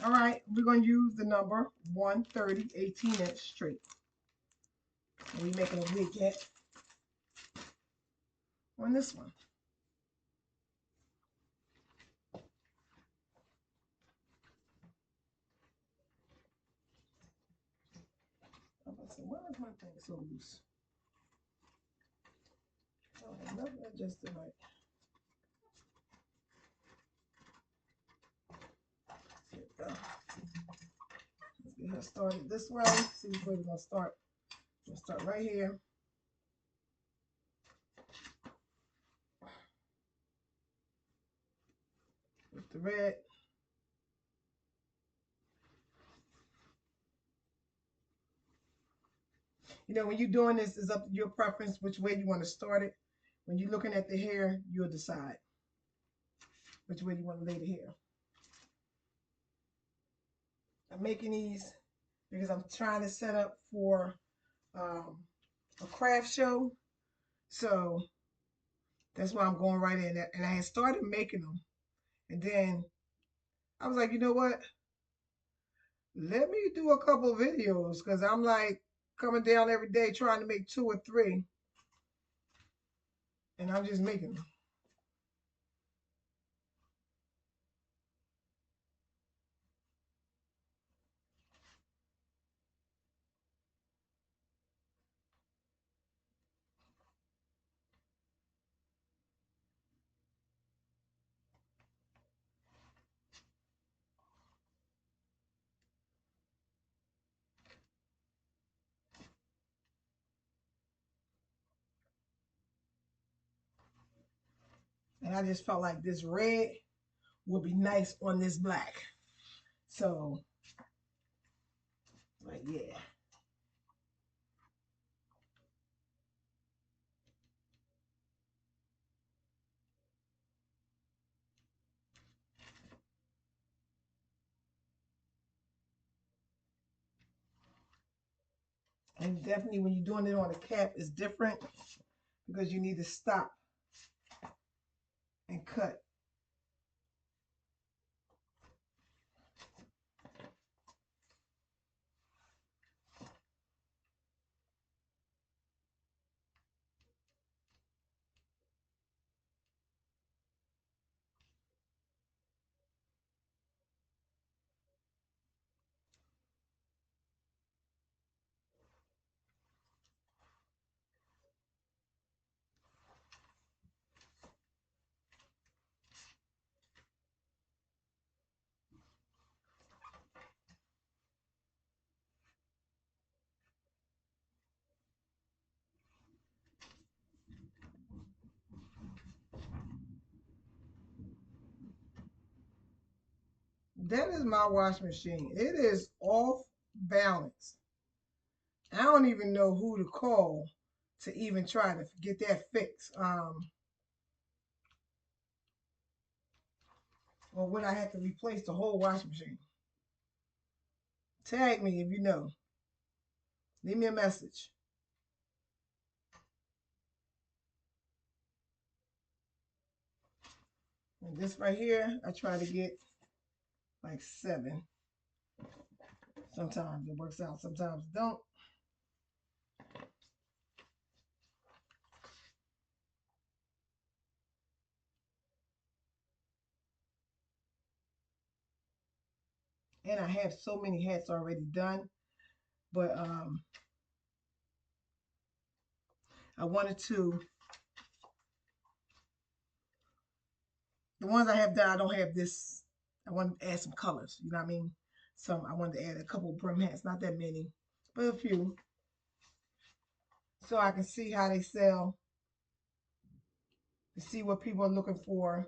All right, we're going to use the number 130 18-inch straight. And we're making a wig hat on this one. I'm going to say, why is my thing so loose? Oh, nothing adjusted right. Let's get her started this way. See where we're going to start. We'll start right here. With the red. You know, when you're doing this, it's up to your preference which way you want to start it. When you're looking at the hair, you'll decide which way you want to lay the hair. I'm making these because I'm trying to set up for a craft show. So that's why I'm going right in. And I had started making them. And then I was like, you know what? Let me do a couple of videos because I'm like coming down every day trying to make 2 or 3. And I'm just making them. And I just felt like this red would be nice on this black. So, like, yeah. And definitely when you're doing it on a cap, it's different because you need to stop and cut. That is my wash machine. It is off balance. I don't even know who to call to even try to get that fixed. Or would I have to replace the whole washing machine? Tag me if you know. Leave me a message. And this right here, I try to get like 7. Sometimes it works out, sometimes it don't. And I have so many hats already done, but I wanted to, the ones I have done, I don't have this. I wanted to add some colors, you know what I mean? I wanted to add a couple of brim hats, not that many, but a few, so I can see how they sell, to see what people are looking for.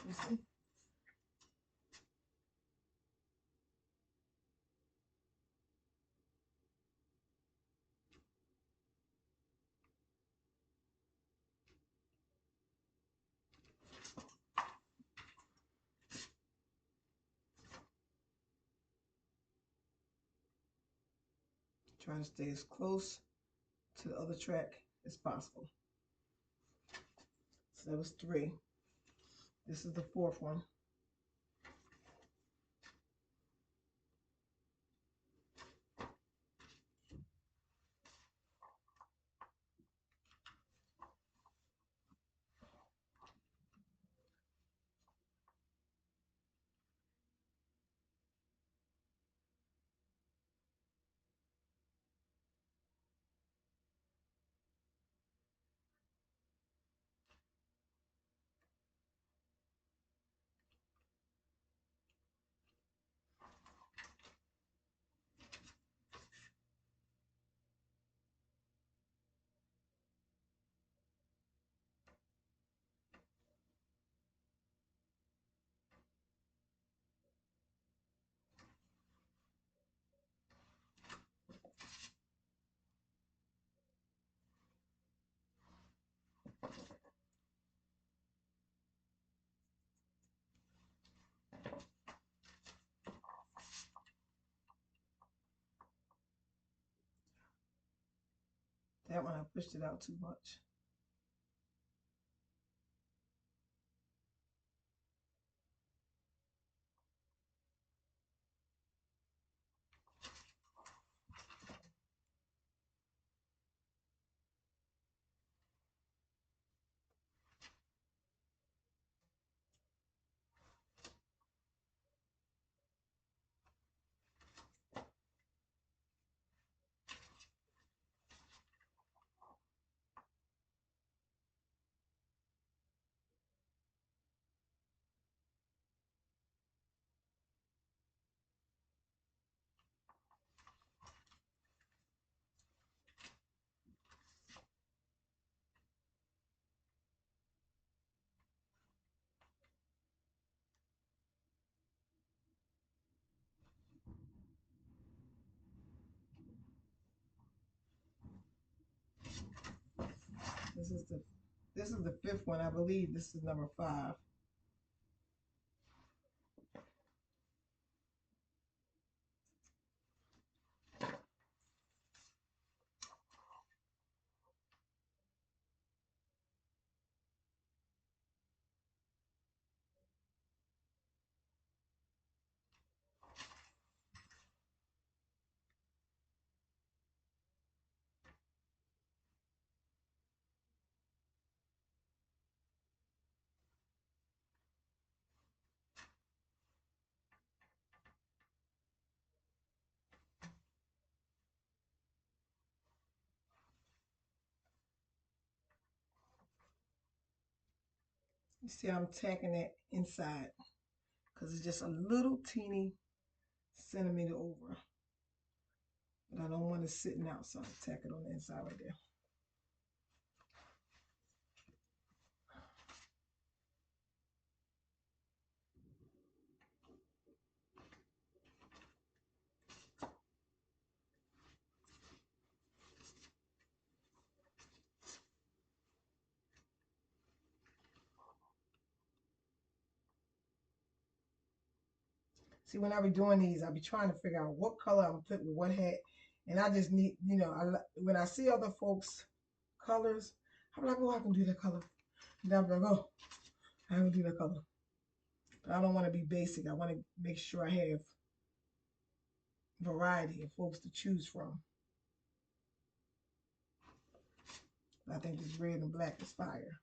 You see? Trying to stay as close to the other track as possible. So that was 3. This is the 4th one. That one I pushed it out too much. This is the 5th one. I believe this is number 5. You see I'm tacking it inside because it's just a little teeny centimeter over. But I don't want it sitting out, so I tack it on the inside right there. See, when I be doing these, I be trying to figure out what color I'm putting with what hat. And I just need, you know, when I see other folks' colors, I'm like, oh, I can do that color. And I'm like, oh, I can do that color. But I don't want to be basic. I want to make sure I have variety of folks to choose from. I think this red and black is fire.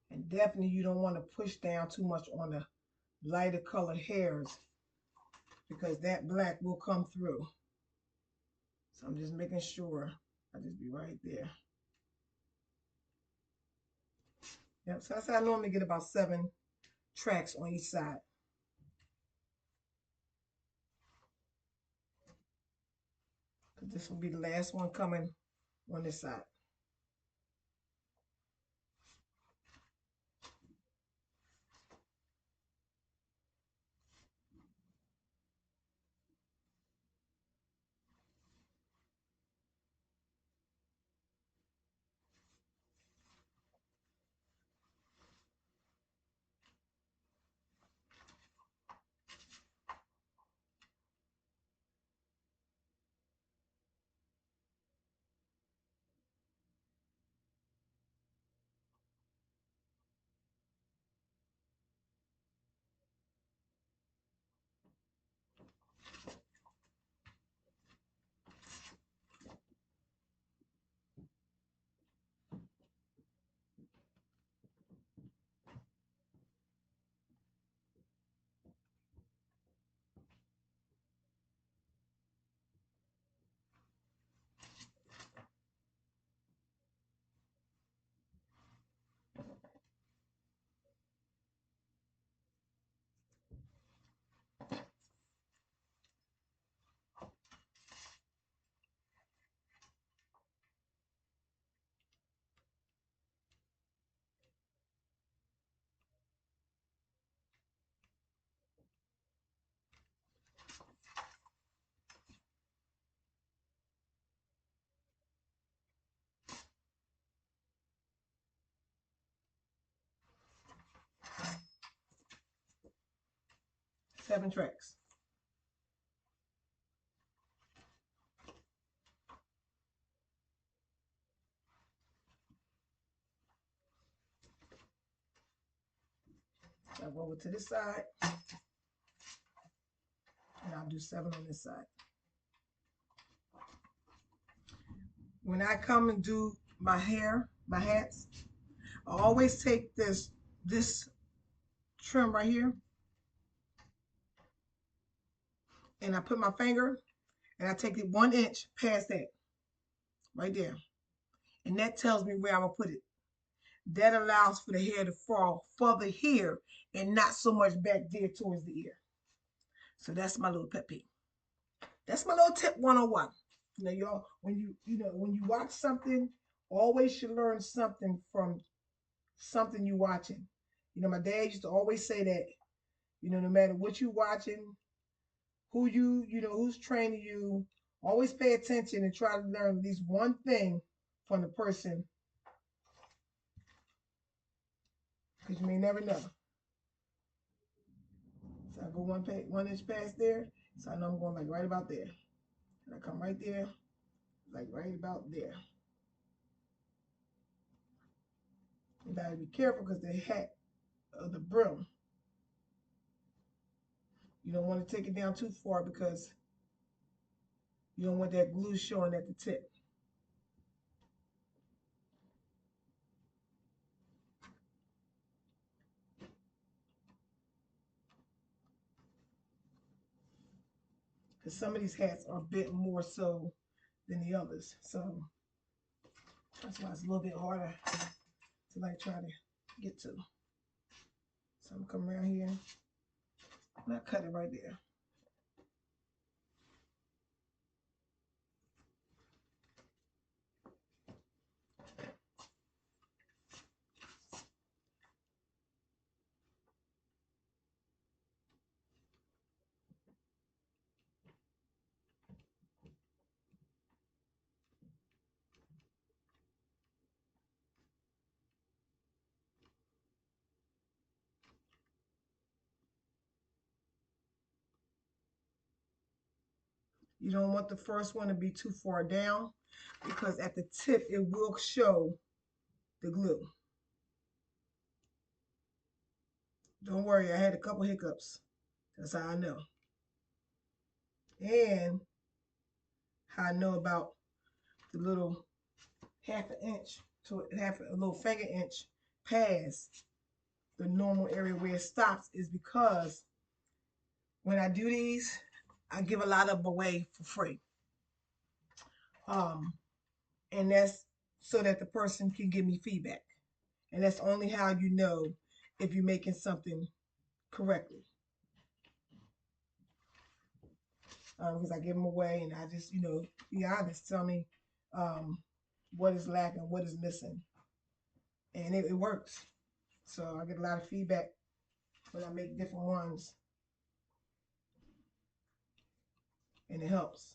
And definitely you don't want to push down too much on the lighter colored hairs because that black will come through. So I'm just making sure I just be right there. Yep. So I said I normally get about 7 tracks on each side. Because this will be the last one coming on this side. Seven tracks. So I'll go over to this side, and I'll do 7 on this side. When I come and do my hair, my hats, I always take this trim right here, and I put my finger, and I take it 1 inch past that, right there. And that tells me where I'm going to put it. That allows for the hair to fall further here and not so much back there towards the ear. So that's my little pet peeve. That's my little tip 101. You know, y'all, when you watch something, always should learn something from something you watching. You know, my dad used to always say that, you know, no matter what you watching, who's training you, always pay attention and try to learn at least one thing from the person, because you may never know. So I go 1 inch past there, so I know I'm going like right about there. And I come right there, like right about there. You gotta be careful because the hat of the brim, you don't want to take it down too far because you don't want that glue showing at the tip. Because some of these hats are a bit more so than the others. So that's why it's a little bit harder to like try to get to. So I'm gonna come around here and I cut it right there. You don't want the first one to be too far down because at the tip it will show the glue. Don't worry, I had a couple hiccups. That's how I know. And how I know about the little half an inch to a little finger inch past the normal area where it stops is because when I do these, I give a lot of them away for free. And that's so that the person can give me feedback. And that's only how you know if you're making something correctly. Because I give them away and I just, be honest. Tell me what is lacking, what is missing. And it works. So I get a lot of feedback when I make different ones. And it helps.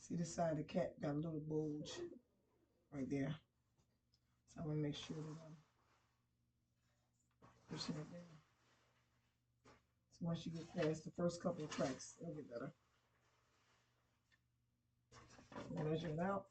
See the side of the cat got a little bulge right there. So I want to make sure that I'm pushing it down. So once you get past the first couple of cracks, it'll get better. Measure it out.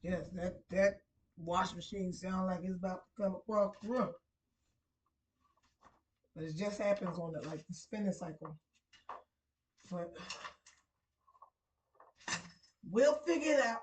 Yes, that wash machine sounds like it's about to come across the room. But it just happens on the spinning cycle. But we'll figure it out.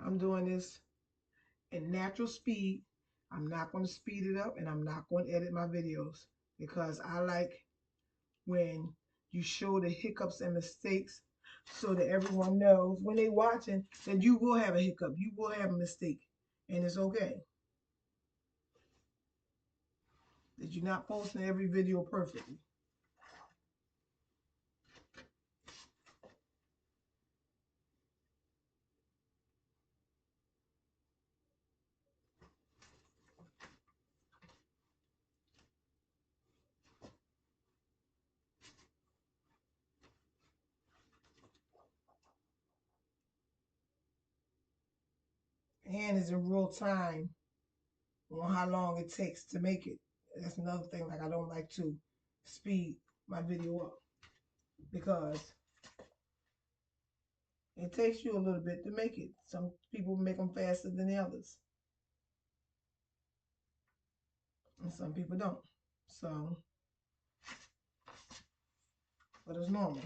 I'm doing this in natural speed. I'm not going to speed it up and I'm not going to edit my videos because I like when you show the hiccups and mistakes so that everyone knows when they're watching that you will have a hiccup, you will have a mistake, and it's okay. That you're not posting every video perfectly. And it's in real time on how long it takes to make it. That's another thing. Like I don't like to speed my video up because it takes you a little bit to make it. Some people make them faster than the others, and some people don't. So but it's normal.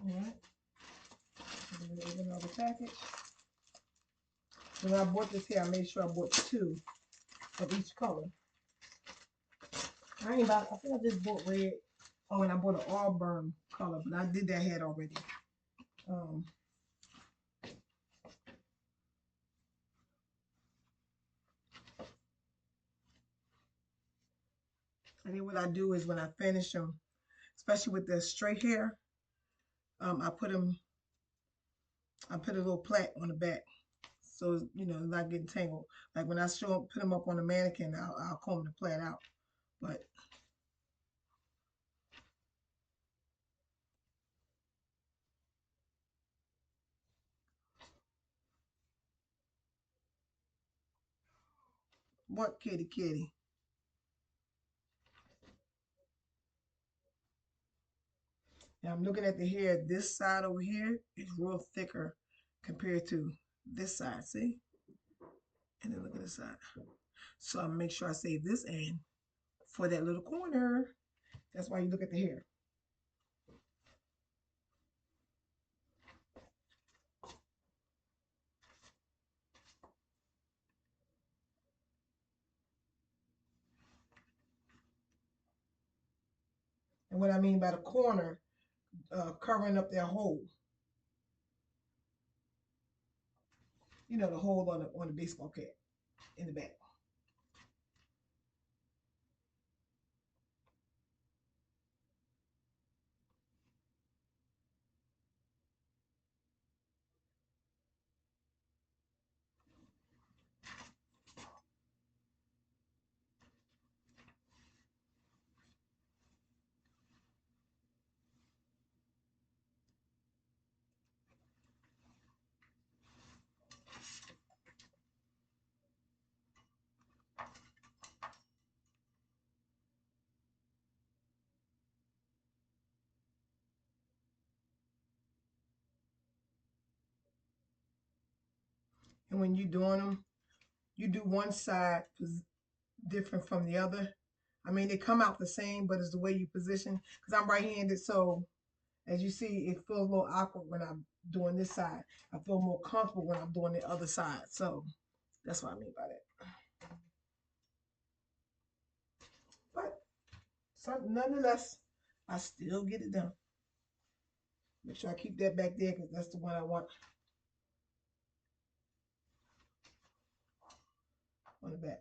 Alright. Open another package. When I bought this here, I made sure I bought 2 of each color. I think I just bought red. Oh, and I bought an auburn color, but I did that head already. And then what I do is when I finish them, especially with the straight hair, I put a little plait on the back, so you know, not getting tangled. Like when I put them up on the mannequin, I'll comb the plait out. But what kitty kitty? Now I'm looking at the hair. This side over here is real thicker compared to this side. See? And then look at this side. So I make sure I save this end for that little corner. That's why you look at the hair. And what I mean by the corner, covering up their hole. You know, the hole on the baseball cap in the back. And when you're doing them, you do one side different from the other. I mean, they come out the same, but it's the way you position. Because I'm right-handed, so as you see, it feels a little awkward when I'm doing this side. I feel more comfortable when I'm doing the other side. So that's what I mean by that. But nonetheless, I still get it done. Make sure I keep that back there because that's the one I want on the back.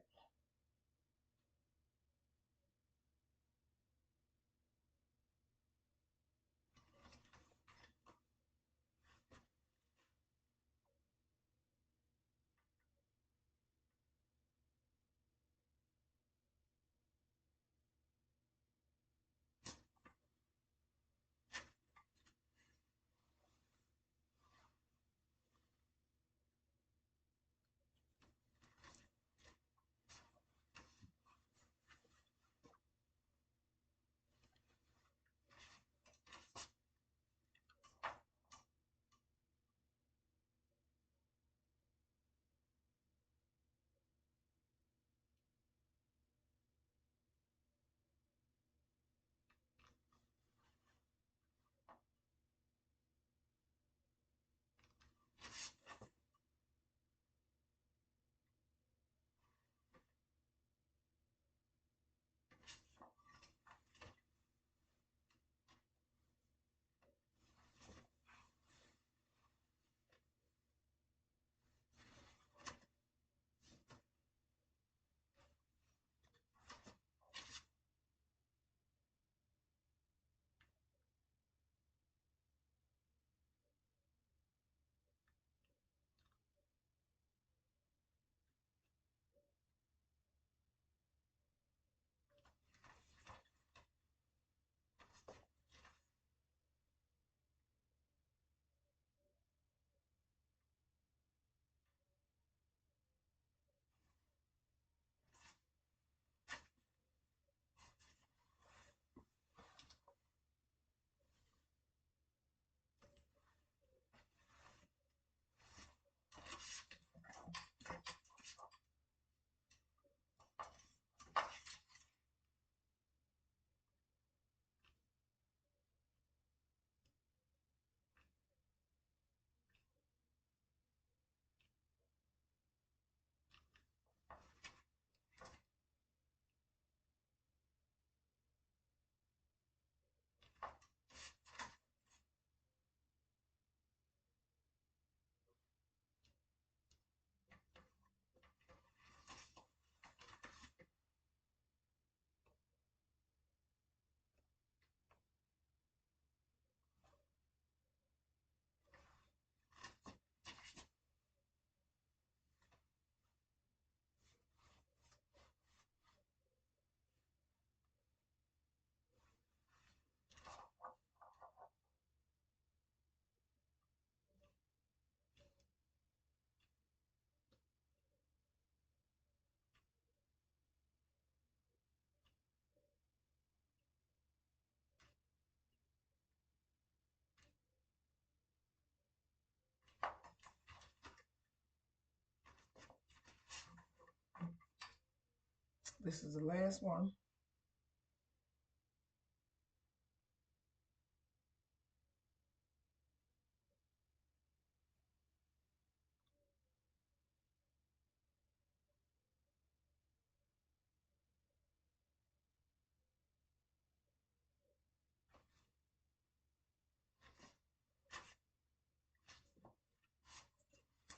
This is the last one.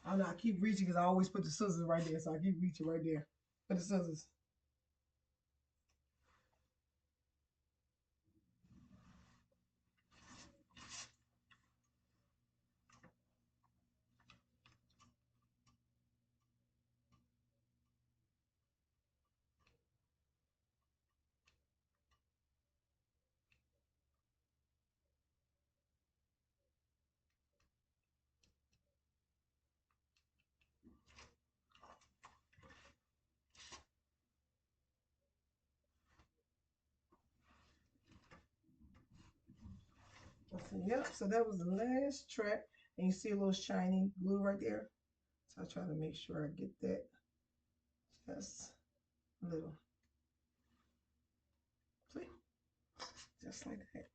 I don't know, I keep reaching because I always put the scissors right there, so I keep reaching right there for the scissors. So, yep, so that was the last track. And you see a little shiny glue right there. So I try to make sure I get that just a little. See? Just like that.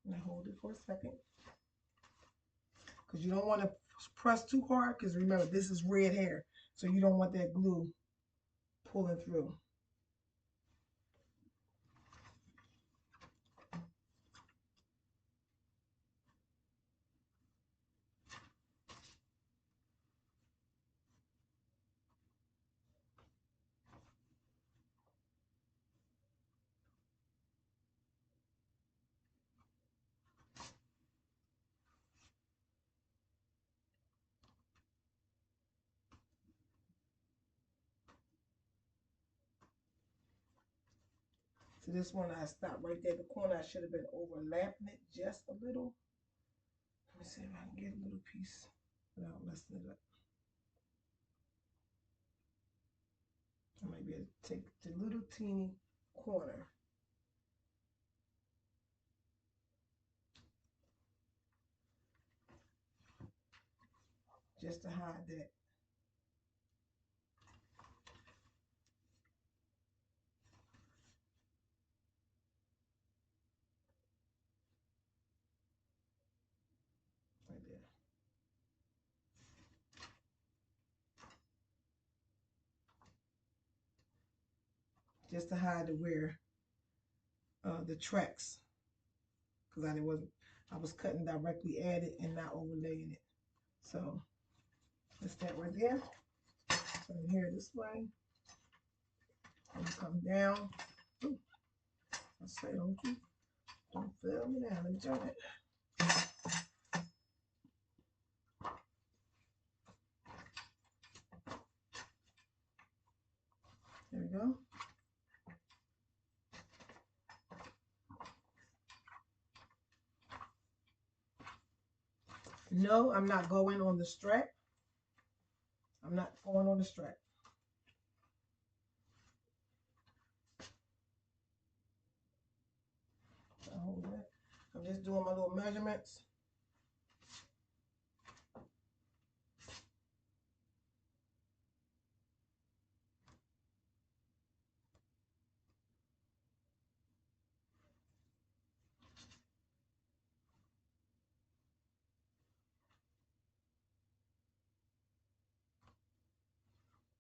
And I hold it for a second. Because you don't want to press too hard, because remember, this is red hair. So you don't want that glue pulling through. So this one I stopped right there. The corner, I should have been overlapping it just a little. Let me see if I can get a little piece without messing it up. I might be able to take the little teeny corner. Just to hide that. Right there. Just to hide where the tracks, because I was cutting directly at it and not overlaying it. So that's that right there. So here this way, and come down. Ooh, I say don't fail me now. Let me turn it. There we go. No, I'm not going on the strap. I'm not going on the strap. Hold that. I'm just doing my little measurements.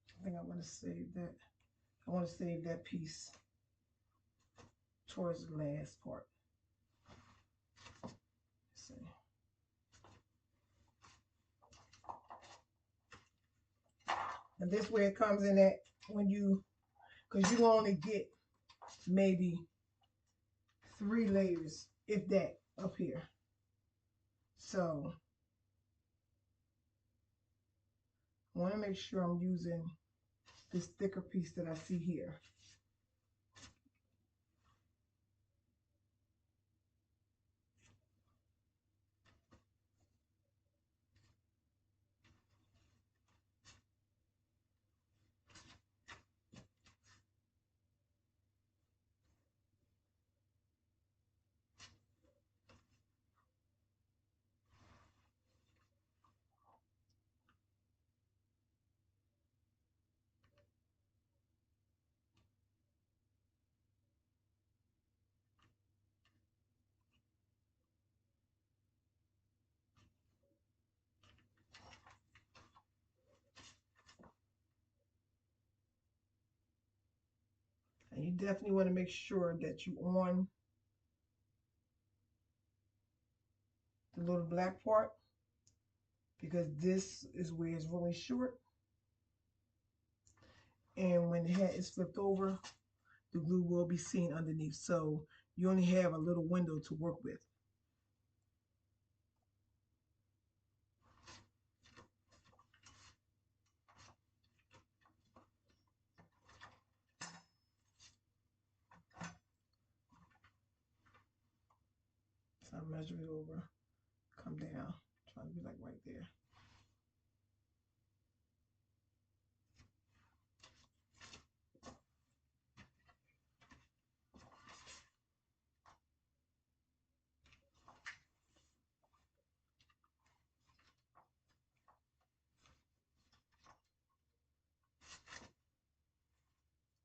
I think I want to save that. I want to save that piece towards the last part. Let's see. And this way it comes in at when you, because you only get maybe 3 layers, if that, up here. So I want to make sure I'm using this thicker piece that I see here. definitely want to make sure that you on the little black part, because this is where it's really short. And when the hat is flipped over, the glue will be seen underneath. So you only have a little window to work with. So I measure it over, come down, trying to be like right there.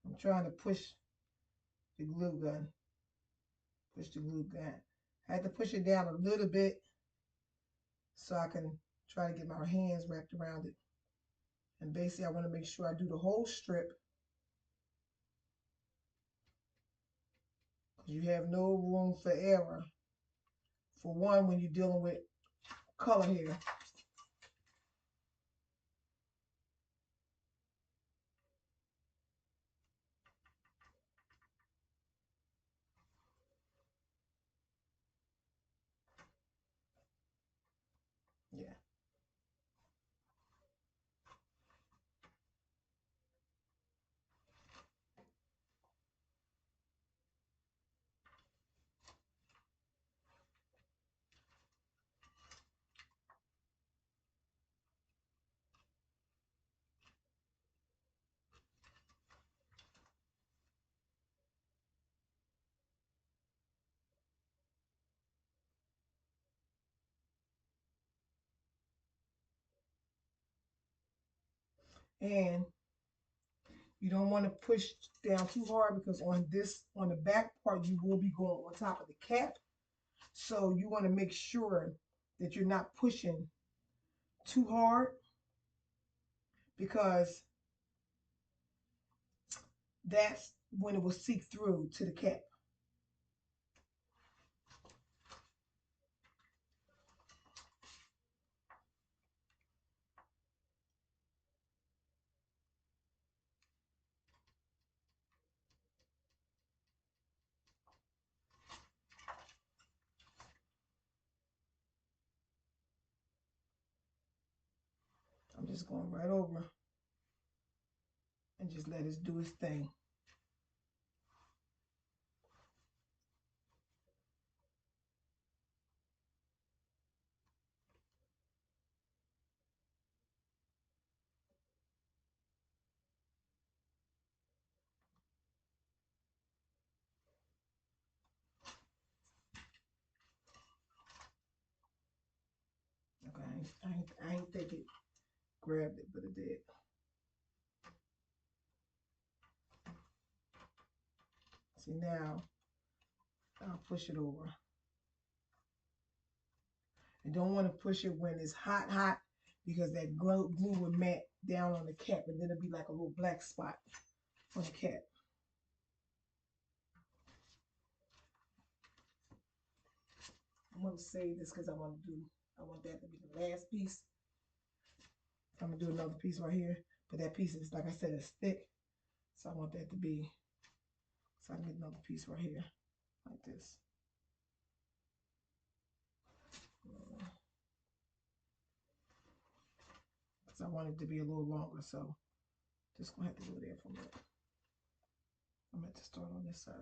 I'm trying to push the glue gun. Push the glue gun. I had to push it down a little bit so I can try to get my hands wrapped around it. And basically I want to make sure I do the whole strip, because you have no room for error. For one, when you're dealing with color hair. Yeah. And you don't want to push down too hard, because on the back part, you will be going on top of the cap. So you want to make sure that you're not pushing too hard, because that's when it will seep through to the cap. I'm just going right over and just let it do its thing. Okay, I ain't think it grabbed it, but it did. See, now I'll push it over. And don't want to push it when it's hot, because that glue will mat down on the cap, and then it'll be like a little black spot on the cap. I'm going to save this because I want that to be the last piece. I'm going to do another piece right here, but that piece is, like I said, it's thick. So I want that to be, so I can get another piece right here, like this. Because I want it to be a little longer, so just going to have to go there for a minute. I'm going to start on this side.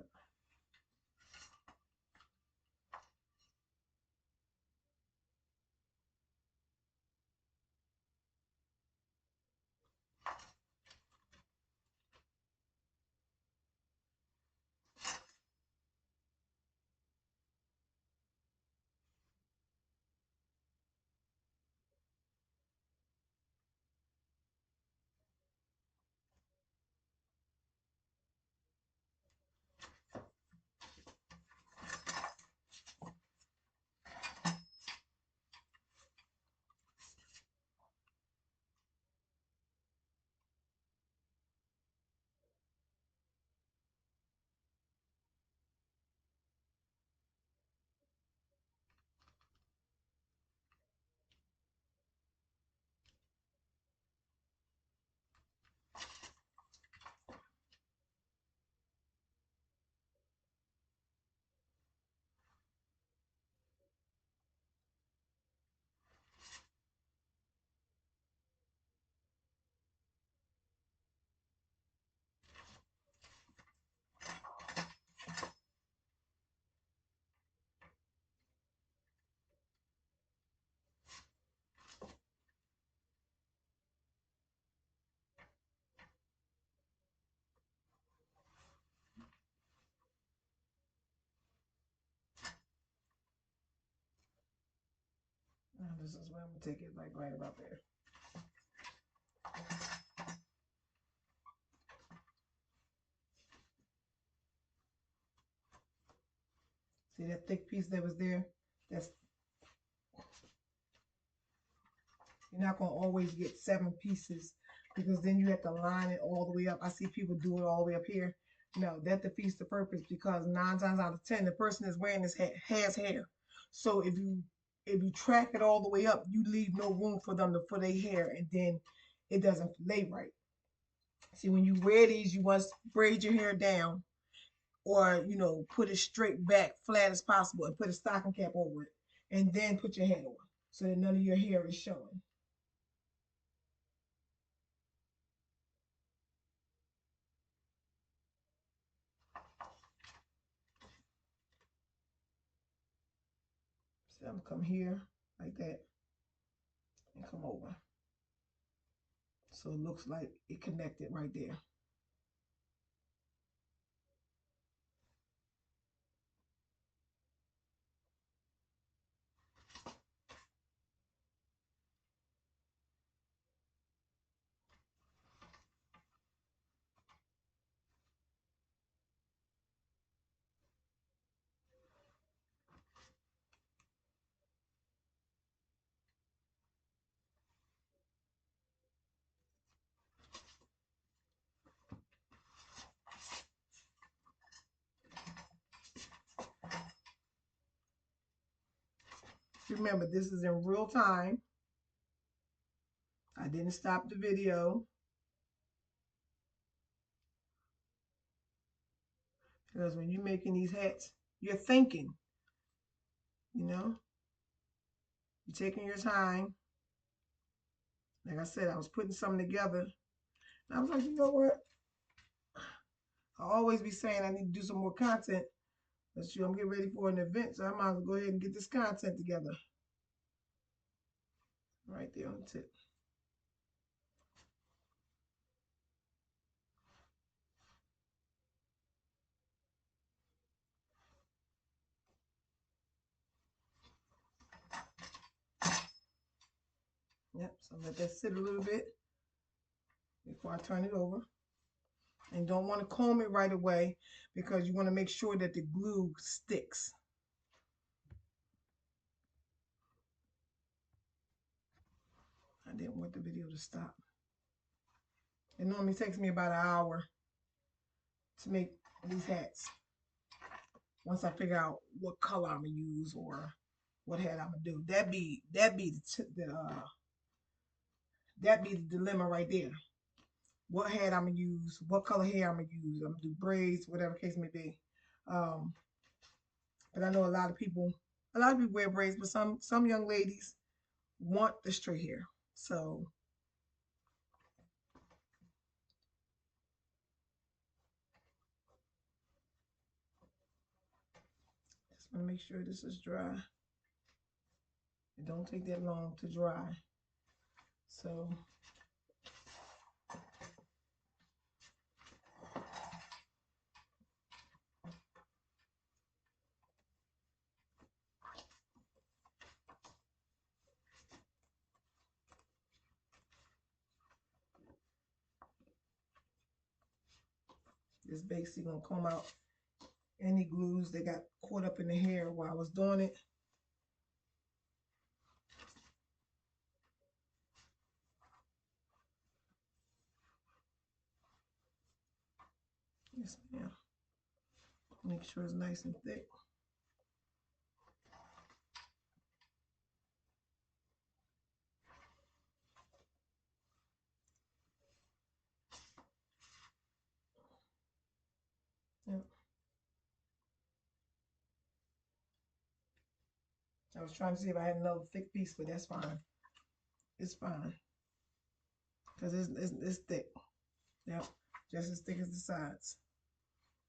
This is where I'm gonna take it, like right about there. See that thick piece that was there? That's, you're not gonna always get 7 pieces because then you have to line it all the way up. I see people do it all the way up here. No, that defeats the purpose because 9 times out of 10, the person that's wearing this hat has hair. So if you track it all the way up, you leave no room for them to put their hair, and then it doesn't lay right. See, when you wear these, you must braid your hair down, or put it straight back, flat as possible, and put a stocking cap over it, and then put your hat on so that none of your hair is showing. So I'm gonna come here like that and come over. So it looks like it connected right there. Remember, this is in real time. I didn't stop the video because when you're making these hats, you're thinking, you know, you're taking your time. Like I said, I was putting something together, and I was like, you know what? I always be saying I need to do some more content. But I'm getting ready for an event, so I might as well go ahead and get this content together. Right there on the tip. Yep, so let that sit a little bit before I turn it over. And don't want to comb it right away because you want to make sure that the glue sticks. I didn't want the video to stop. It normally takes me about an hour to make these hats. Once I figure out what color I'm gonna use or what hat I'm gonna do, that be the dilemma right there. What hat I'm gonna use, what color hair I'm gonna use. I'm gonna do braids, whatever case may be. Um, but I know a lot of people wear braids, but some young ladies want the straight hair. So just want to make sure this is dry. It don't take that long to dry. So this basically gonna comb out any glues that got caught up in the hair while I was doing it. Yes, ma'am. Make sure it's nice and thick. Yep. I was trying to see if I had another thick piece, but that's fine. It's fine. Because it's thick. Yep. Just as thick as the sides.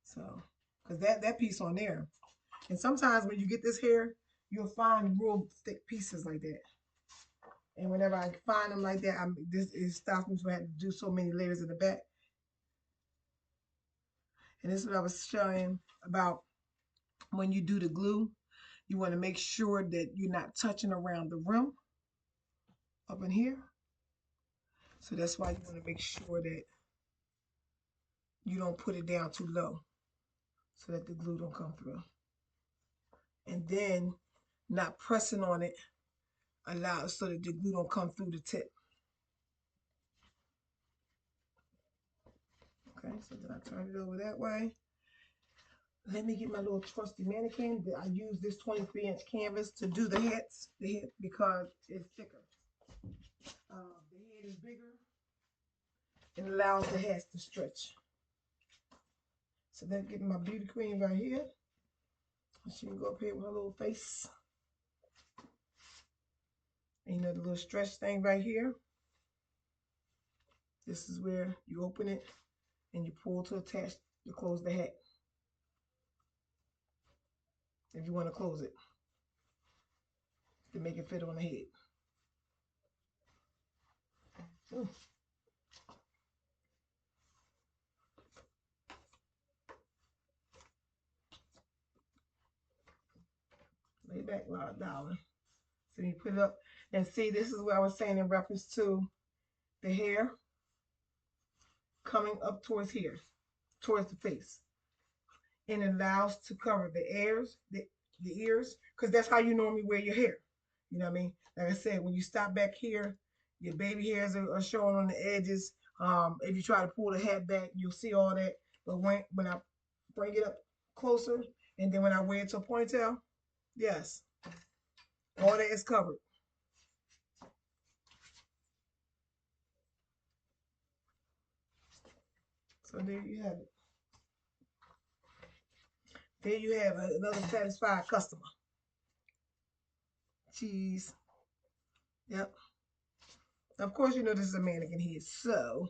So, because that piece on there. And sometimes when you get this hair, you'll find real thick pieces like that. And whenever I find them like that, it stops me from having to do so many layers in the back. And this is what I was showing about when you do the glue. You want to make sure that you're not touching around the rim. up in here. So that's why you want to make sure that you don't put it down too low so that the glue don't come through. And then not pressing on it allows so that the glue don't come through the tip. Okay, so then I turn it over that way. Let me get my little trusty mannequin. I use this 23-inch canvas to do the head because it's thicker. The head is bigger. It allows the heads to stretch. So then get my beauty queen right here. She can go up here with her little face. And you know the little stretch thing right here. This is where you open it and you pull to attach to close the hat. If you want to close it to make it fit on the head. Ooh. Lay back, darling. So you put it up and see, this is what I was saying in reference to the hair coming up towards here, towards the face. And it allows to cover the ears, the ears, because that's how you normally wear your hair. You know what I mean? Like I said, when you stop back here, your baby hairs are showing on the edges. If you try to pull the hat back, you'll see all that. But when I bring it up closer, and then when I wear it to a ponytail, yes, all that is covered. So there you have it. There you have another satisfied customer. Cheese. Yep. Of course, you know this is a mannequin head, so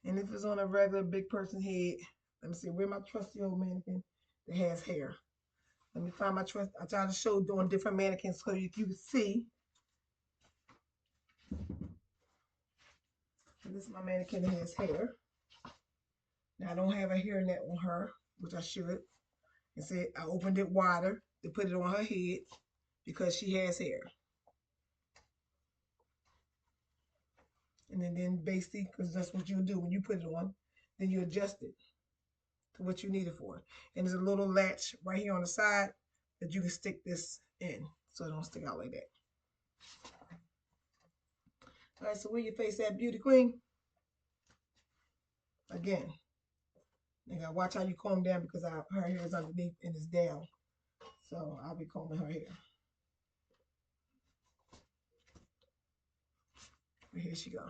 and if it's on a regular big person head, let me see, where my trusty old mannequin that has hair. Let me find my trust. I try to show doing different mannequins so you can see. And this is my mannequin that has hair. Now I don't have a hairnet on her, which I should. And said I opened it wider to put it on her head because she has hair. And then basically, because that's what you'll do when you put it on, then you adjust it to what you need it for. And there's a little latch right here on the side that you can stick this in so it don't stick out like that. All right, so where your face at, beauty queen? Again, you gotta watch how you comb down because her hair is underneath and it's down. So I'll be combing her hair. But here she go.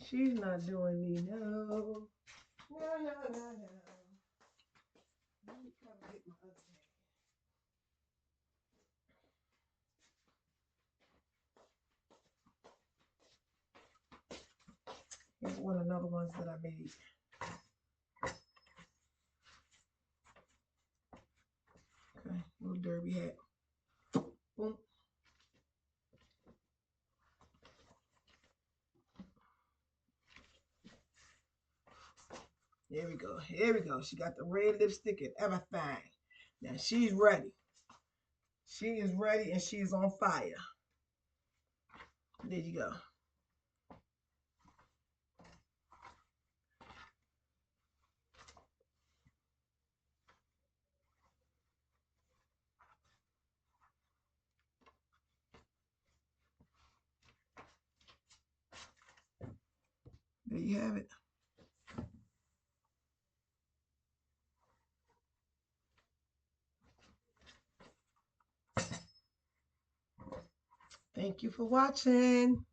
She's not doing me, no. No. Let me try to get my other hand. Here's one of the other ones that I made. Okay, little derby hat. Boom. There we go. Here we go. She got the red lipstick and everything. Now she's ready. She is ready and she is on fire. There you go. There you have it. Thank you for watching.